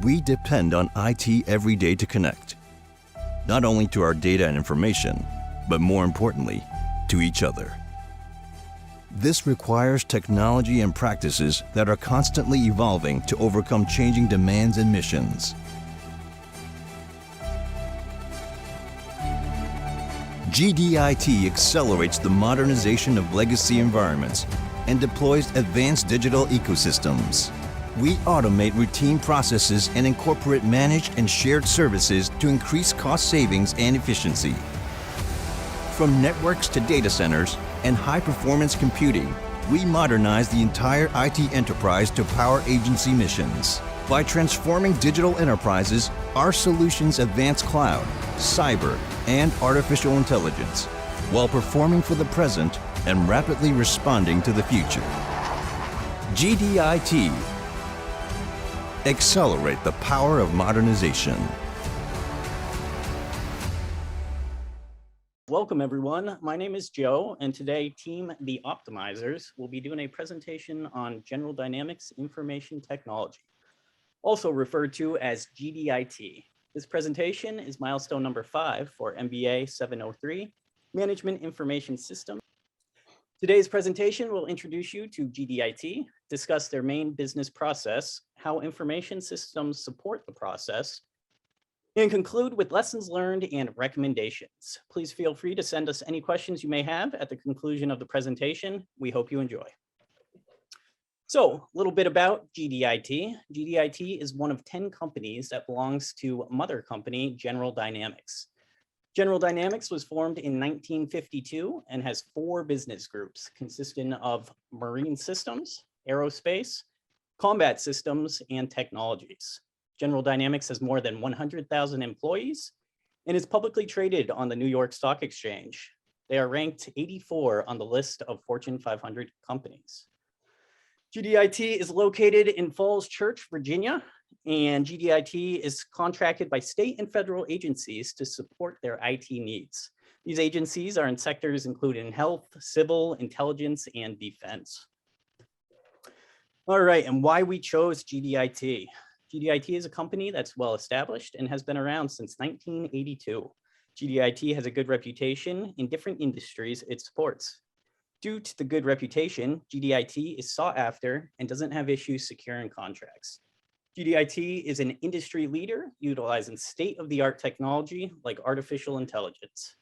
We depend on IT every day to connect, not only to our data and information, but more importantly, to each other. This requires technology and practices that are constantly evolving to overcome changing demands and missions. GDIT accelerates the modernization of legacy environments and deploys advanced digital ecosystems. We automate routine processes and incorporate managed and shared services to increase cost savings and efficiency. From networks to data centers and high-performance computing, we modernize the entire IT enterprise to power agency missions. By transforming digital enterprises, our solutions advance cloud, cyber, and artificial intelligence, while performing for the present and rapidly responding to the future. GDIT. Accelerate the power of modernization. Welcome everyone, my name is Joe, and today Team The Optimizers will be doing a presentation on General Dynamics Information Technology, also referred to as GDIT. This presentation is milestone number 5 for MBA703, Management Information System. Today's presentation will introduce you to GDIT, discuss their main business process, how information systems support the process, and conclude with lessons learned and recommendations. Please feel free to send us any questions you may have at the conclusion of the presentation. We hope you enjoy. So a little bit about GDIT. GDIT is one of 10 companies that belongs to mother company General Dynamics. General Dynamics was formed in 1952 and has 4 business groups consisting of marine systems, aerospace, combat systems, and technologies. General Dynamics has more than 100,000 employees and is publicly traded on the New York Stock Exchange. They are ranked 84 on the list of Fortune 500 companies. GDIT is located in Falls Church, Virginia, and GDIT is contracted by state and federal agencies to support their IT needs. These agencies are in sectors including health, civil, intelligence, and defense. All right, and why we chose GDIT. GDIT is a company that's well established and has been around since 1982. GDIT has a good reputation in different industries it supports. Due to the good reputation, GDIT is sought after and doesn't have issues securing contracts. GDIT is an industry leader utilizing state-of-the-art technology like artificial intelligence.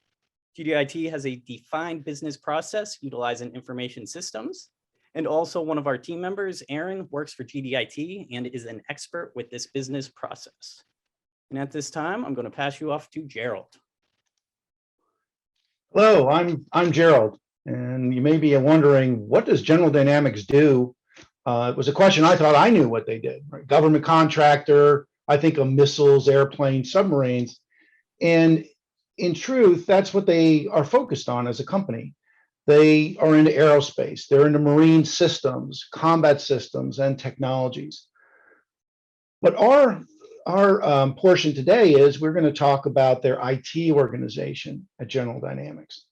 GDIT has a defined business process utilizing information systems. And also one of our team members, Aaron, works for GDIT and is an expert with this business process. And at this time, I'm going to pass you off to Gerald. Hello, I'm Gerald, and you may be wondering, what does General Dynamics do? It was a question I thought I knew what they did. Right? Government contractor, I think of missiles, airplanes, submarines, and in truth, that's what they are focused on as a company. They are into aerospace, they're into marine systems, combat systems, and technologies. But our portion today is we're going to talk about their IT organization at General Dynamics.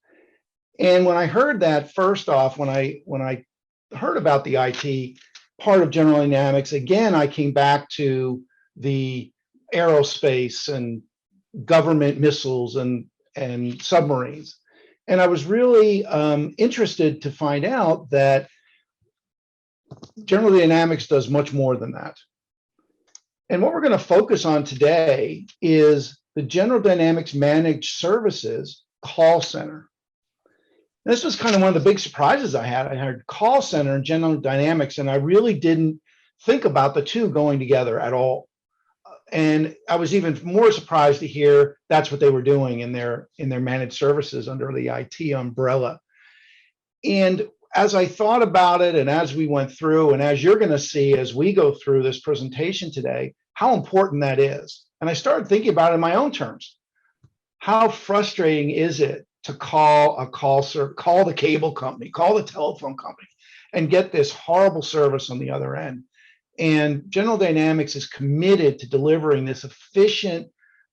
And when I heard that, first off, when I heard about the IT part of General Dynamics, again, I came back to the aerospace and government missiles and submarines. And I was really interested to find out that General Dynamics does much more than that. And what we're going to focus on today is the General Dynamics Managed Services call center. And this was kind of one of the big surprises I had. I heard call center and General Dynamics, and I really didn't think about the two going together at all. And I was even more surprised to hear that's what they were doing in their managed services under the IT umbrella. And as I thought about it, and as we went through, and as you're going to see as we go through this presentation today, how important that is. And I started thinking about it in my own terms. How frustrating is it to call the cable company, call the telephone company, and get this horrible service on the other end? And General Dynamics is committed to delivering this efficient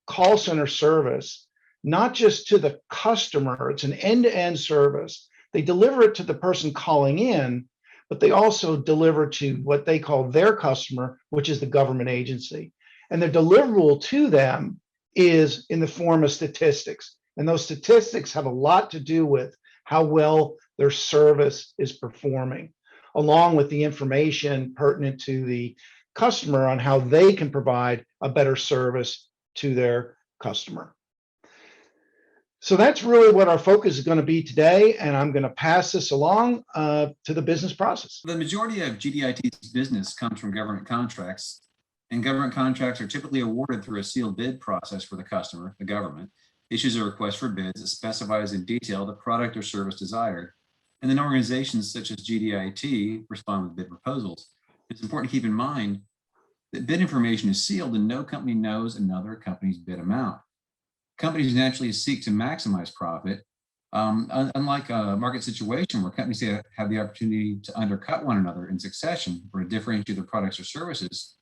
call center service, not just to the customer, it's an end-to-end service. They deliver it to the person calling in, but they also deliver to what they call their customer, which is the government agency. And the deliverable to them is in the form of statistics. And those statistics have a lot to do with how well their service is performing, along with the information pertinent to the customer on how they can provide a better service to their customer. So that's really what our focus is going to be today, and I'm going to pass this along to the business process. The majority of GDIT's business comes from government contracts, and government contracts are typically awarded through a sealed bid process for the customer. The government issues a request for bids that specifies in detail the product or service desired, and then organizations such as GDIT respond with bid proposals. It's important to keep in mind that bid information is sealed and no company knows another company's bid amount. Companies naturally seek to maximize profit. Unlike a market situation where companies have the opportunity to undercut one another in succession or to differentiate their products or services,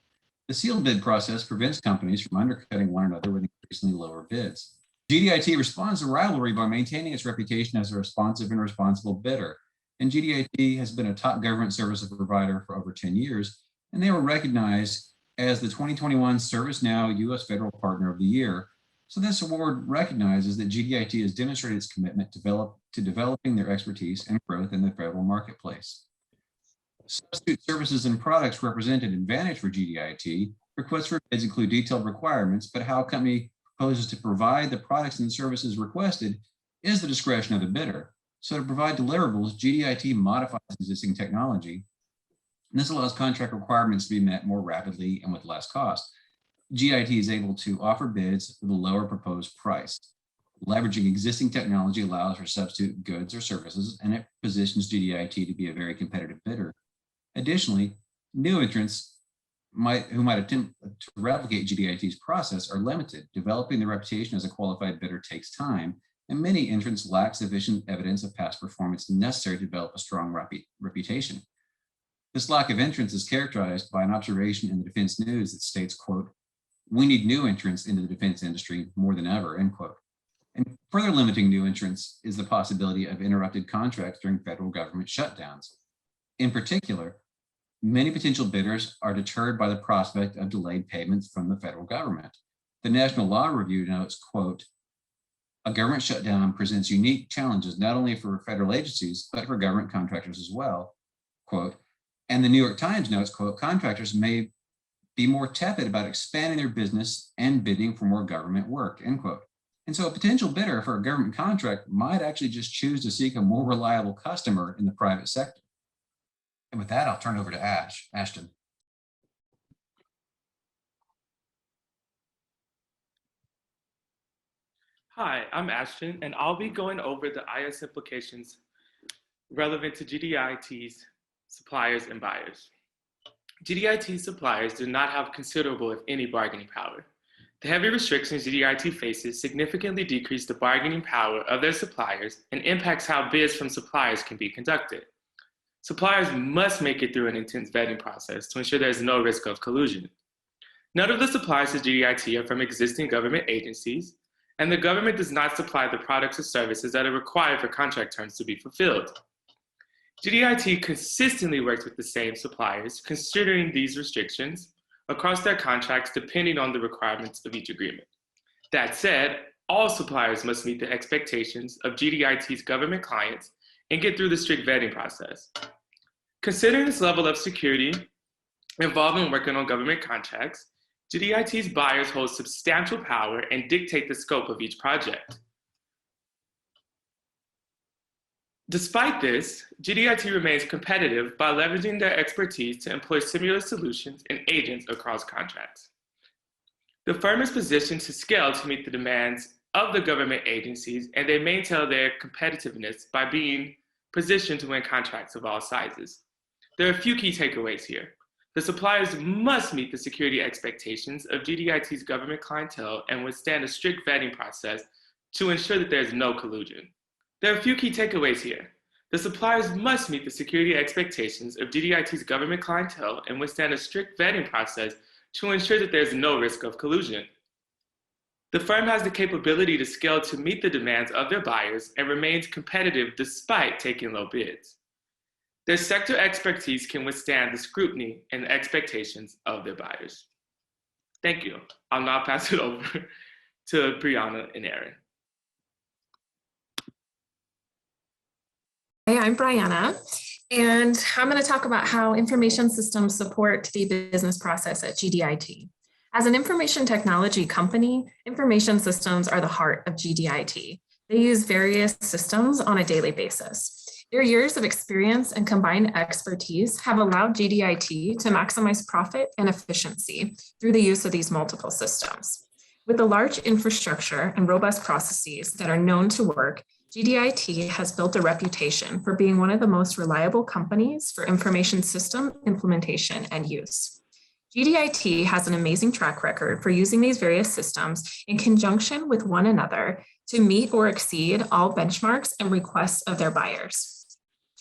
the sealed bid process prevents companies from undercutting one another with increasingly lower bids. GDIT responds to rivalry by maintaining its reputation as a responsive and responsible bidder. And GDIT has been a top government service provider for over 10 years, and they were recognized as the 2021 ServiceNow U.S. Federal Partner of the Year. So this award recognizes that GDIT has demonstrated its commitment to developing their expertise and growth in the federal marketplace. Substitute services and products represent an advantage for GDIT. Requests for bids include detailed requirements, but how a company proposes to provide the products and services requested is the discretion of the bidder. So to provide deliverables, GDIT modifies existing technology. And this allows contract requirements to be met more rapidly and with less cost. GDIT is able to offer bids with a lower proposed price. Leveraging existing technology allows for substitute goods or services, and it positions GDIT to be a very competitive bidder. Additionally, new entrants who might attempt to replicate GDIT's process are limited. Developing the reputation as a qualified bidder takes time, and many entrants lack sufficient evidence of past performance necessary to develop a strong reputation. This lack of entrants is characterized by an observation in the Defense News that states, quote, "We need new entrants into the defense industry more than ever," end quote. And further limiting new entrants is the possibility of interrupted contracts during federal government shutdowns. In particular, many potential bidders are deterred by the prospect of delayed payments from the federal government. The National Law Review notes, quote, "A government shutdown presents unique challenges not only for federal agencies, but for government contractors as well," quote. And the New York Times notes, quote, "Contractors may be more tepid about expanding their business and bidding for more government work," end quote. And so a potential bidder for a government contract might actually just choose to seek a more reliable customer in the private sector. And with that, I'll turn it over to Ashton. Hi, I'm Ashton, and I'll be going over the IS implications relevant to GDIT's suppliers and buyers. GDIT suppliers do not have considerable, if any, bargaining power. The heavy restrictions GDIT faces significantly decrease the bargaining power of their suppliers and impacts how bids from suppliers can be conducted. Suppliers must make it through an intense vetting process to ensure there is no risk of collusion. None of the suppliers to GDIT are from existing government agencies, and the government does not supply the products or services that are required for contract terms to be fulfilled. GDIT consistently works with the same suppliers, considering these restrictions across their contracts depending on the requirements of each agreement. That said, all suppliers must meet the expectations of GDIT's government clients and get through the strict vetting process. Considering this level of security involved in working on government contracts, GDIT's buyers hold substantial power and dictate the scope of each project. Despite this, GDIT remains competitive by leveraging their expertise to employ similar solutions and agents across contracts. The firm is positioned to scale to meet the demands of the government agencies, and they maintain their competitiveness by being positioned to win contracts of all sizes. There are a few key takeaways here. The suppliers must meet the security expectations of GDIT's government clientele and withstand a strict vetting process to ensure that there is no collusion. There are a few key takeaways here. The suppliers must meet the security expectations of GDIT's government clientele and withstand a strict vetting process to ensure that there is no risk of collusion. The firm has the capability to scale to meet the demands of their buyers and remains competitive despite taking low bids. Their sector expertise can withstand the scrutiny and the expectations of their buyers. Thank you. I'll now pass it over to Brianna and Aaron. Hey, I'm Brianna, and I'm going to talk about how information systems support the business process at GDIT. As an information technology company, information systems are the heart of GDIT. They use various systems on a daily basis. Their years of experience and combined expertise have allowed GDIT to maximize profit and efficiency through the use of these multiple systems. With a large infrastructure and robust processes that are known to work, GDIT has built a reputation for being one of the most reliable companies for information system implementation and use. GDIT has an amazing track record for using these various systems in conjunction with one another to meet or exceed all benchmarks and requests of their buyers.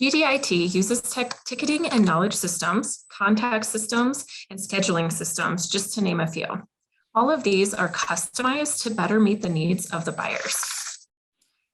GDIT uses ticketing and knowledge systems, contact systems, and scheduling systems, just to name a few. All of these are customized to better meet the needs of the buyers.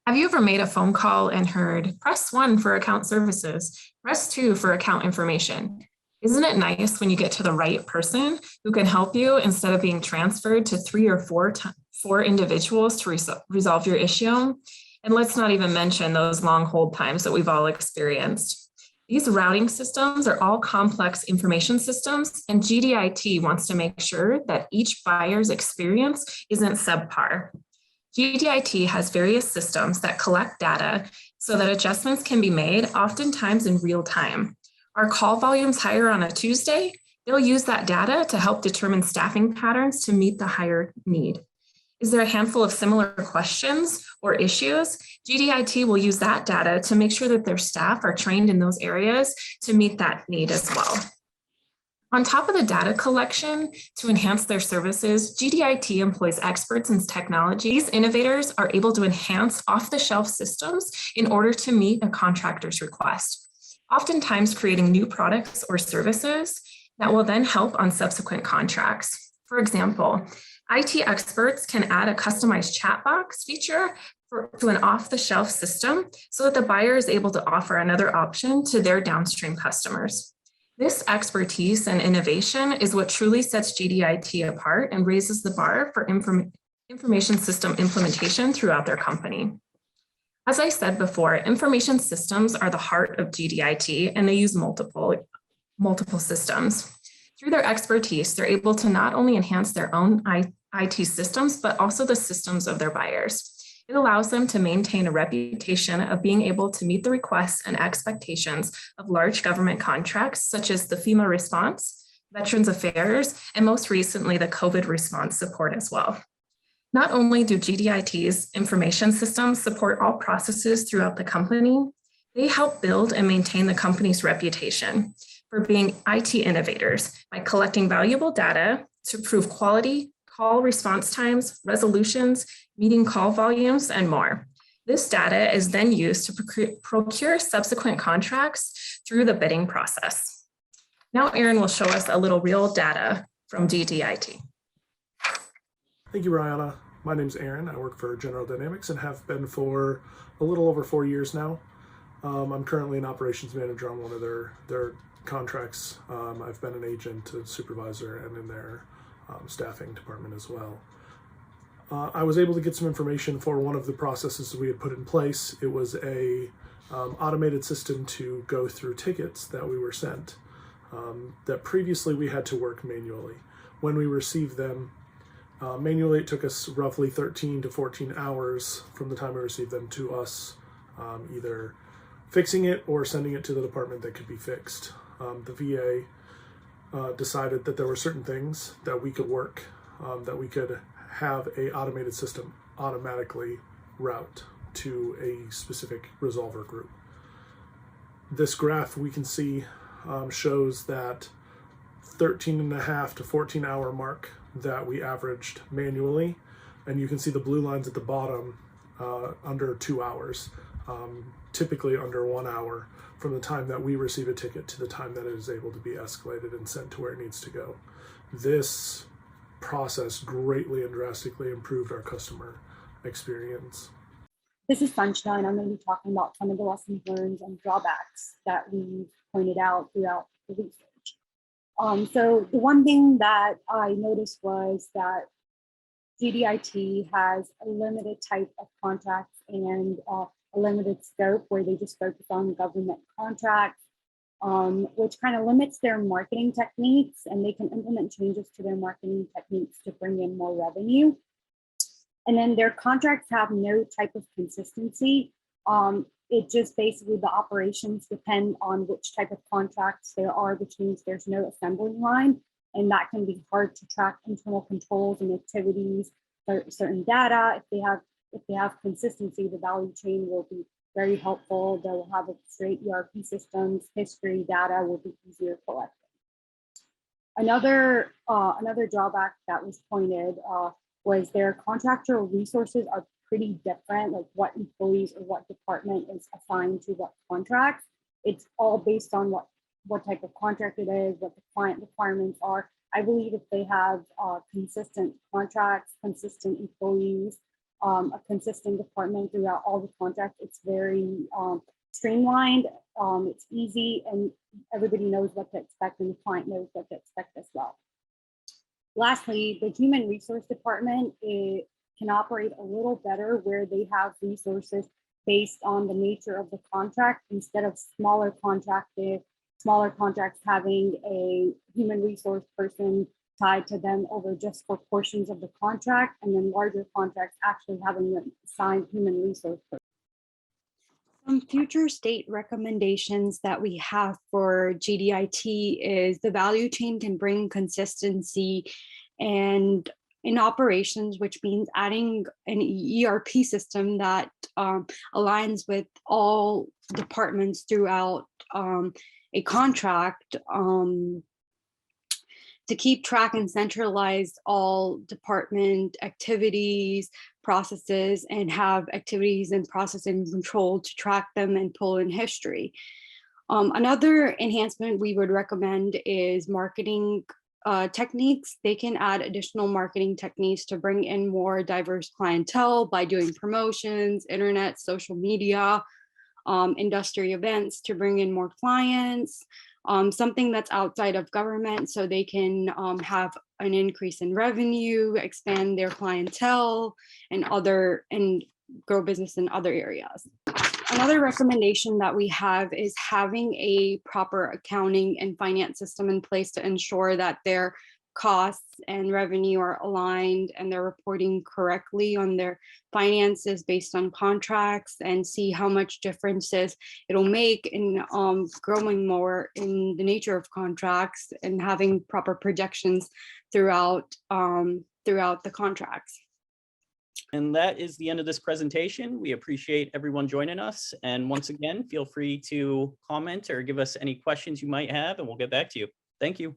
Have you ever made a phone call and heard, press 1 for account services, press 2 for account information? Isn't it nice when you get to the right person who can help you instead of being transferred to 3 or 4 individuals to resolve your issue? And let's not even mention those long hold times that we've all experienced. These routing systems are all complex information systems, and GDIT wants to make sure that each buyer's experience isn't subpar. GDIT has various systems that collect data so that adjustments can be made, oftentimes in real time. Are call volumes higher on a Tuesday? They'll use that data to help determine staffing patterns to meet the higher need. Is there a handful of similar questions or issues? GDIT will use that data to make sure that their staff are trained in those areas to meet that need as well. On top of the data collection to enhance their services, GDIT employs experts in technology. These innovators are able to enhance off-the-shelf systems in order to meet a contractor's request, oftentimes creating new products or services that will then help on subsequent contracts. For example, IT experts can add a customized chat box feature to an off-the-shelf system so that the buyer is able to offer another option to their downstream customers. This expertise and innovation is what truly sets GDIT apart and raises the bar for information system implementation throughout their company. As I said before, information systems are the heart of GDIT, and they use multiple systems. Through their expertise, they're able to not only enhance their own IT systems, but also the systems of their buyers. It allows them to maintain a reputation of being able to meet the requests and expectations of large government contracts, such as the FEMA response, Veterans Affairs, and most recently, the COVID response support as well. Not only do GDIT's information systems support all processes throughout the company, they help build and maintain the company's reputation for being IT innovators by collecting valuable data to prove quality, call response times, resolutions, meeting call volumes, and more. This data is then used to procure subsequent contracts through the bidding process. Now Aaron will show us a little real data from GDIT. Thank you, Brianna. My name's Aaron. I work for General Dynamics and have been for a little over 4 years now. I'm currently an operations manager on one of their contracts. I've been an agent, a supervisor, and in their staffing department as well. I was able to get some information for one of the processes we had put in place. It was a automated system to go through tickets that we were sent that previously we had to work manually. When we received them manually, it took us roughly 13 to 14 hours from the time we received them to us either fixing it or sending it to the department that could be fixed. The VA decided that there were certain things that we could work, that we could have a automated system automatically route to a specific resolver group. This graph we can see shows that 13.5 to 14 hour mark that we averaged manually, and you can see the blue lines at the bottom under 2 hours, typically under 1 hour from the time that we receive a ticket to the time that it is able to be escalated and sent to where it needs to go. This process greatly and drastically improved our customer experience. This is Sunshine. I'm going to be talking about some of the lessons learned and drawbacks that we've pointed out throughout the research. So the one thing that I noticed was that GDIT has a limited type of contracts and a limited scope where they just focus on government contracts, which kind of limits their marketing techniques, and they can implement changes to their marketing techniques to bring in more revenue. And then their contracts have no type of consistency. It just basically the operations depend on which type of contracts there are, which means there's no assembly line, and that can be hard to track internal controls and activities, certain data. If they have consistency, the value chain will be very helpful. They will have a straight ERP systems, history data will be easier collected. Another drawback that was pointed was their contractual resources are pretty different, like what employees or what department is assigned to what contracts. It's all based on what type of contract it is, what the client requirements are. I believe if they have consistent contracts, consistent employees, a consistent department throughout all the contracts, it's very streamlined, it's easy, and everybody knows what to expect, and the client knows what to expect as well. Lastly, the human resource department can operate a little better where they have resources based on the nature of the contract instead of smaller contracts having a human resource person tied to them over just for portions of the contract, and then larger contracts actually having an assigned human resource person. Some future state recommendations that we have for GDIT is the value chain can bring consistency and in operations, which means adding an ERP system that aligns with all departments throughout a contract to keep track and centralize all department activities, processes, and have activities and processing control to track them and pull in history. Another enhancement we would recommend is marketing techniques. They can add additional marketing techniques to bring in more diverse clientele by doing promotions, internet, social media, industry events to bring in more clients, something that's outside of government so they can have an increase in revenue, expand their clientele, and grow business in other areas. Another recommendation that we have is having a proper accounting and finance system in place to ensure that their costs and revenue are aligned and they're reporting correctly on their finances based on contracts, and see how much differences it'll make in growing more in the nature of contracts and having proper projections throughout the contracts. And that is the end of this presentation. We appreciate everyone joining us. And once again, feel free to comment or give us any questions you might have, and we'll get back to you. Thank you.